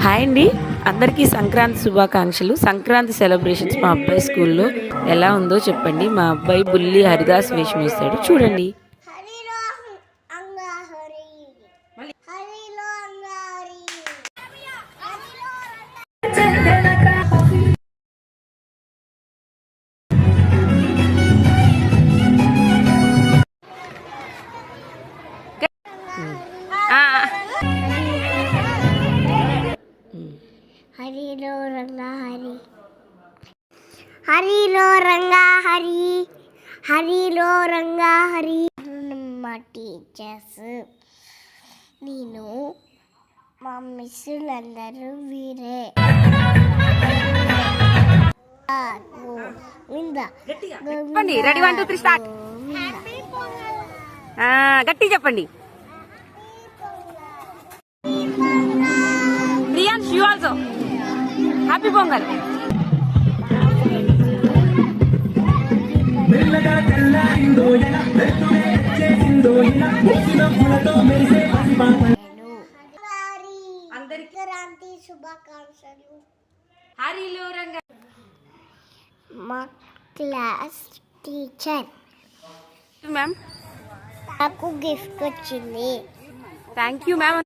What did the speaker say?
Hi అండి, అందరికీ సంక్రాంతి శుభాకాంక్షలు. సంక్రాంతి సెలబ్రేషన్స్ మా అబ్బాయి స్కూల్లో ఎలా ఉందో చెప్పండి. మా అబ్బాయి బుల్లి హరిదాస్ వేషం వేశాడు, చూడండి. హరిలో రంగా హరి, హరిలో రంగా హరి, హరిలో రంగా హరి. మా టీచర్స్, నేను మా మిస్సులందరూ వీరే. చెప్పండి. Ready 1 2 3 start. గట్టి చెప్పండి. Prions, you also happy pongal. Sankranti శుభాకాంక్షలు. హరిలో రంగా. మా క్లాస్ టీచర్ మ్యామ్, నాకు గిఫ్ట్ వచ్చింది. Thank you ma'am.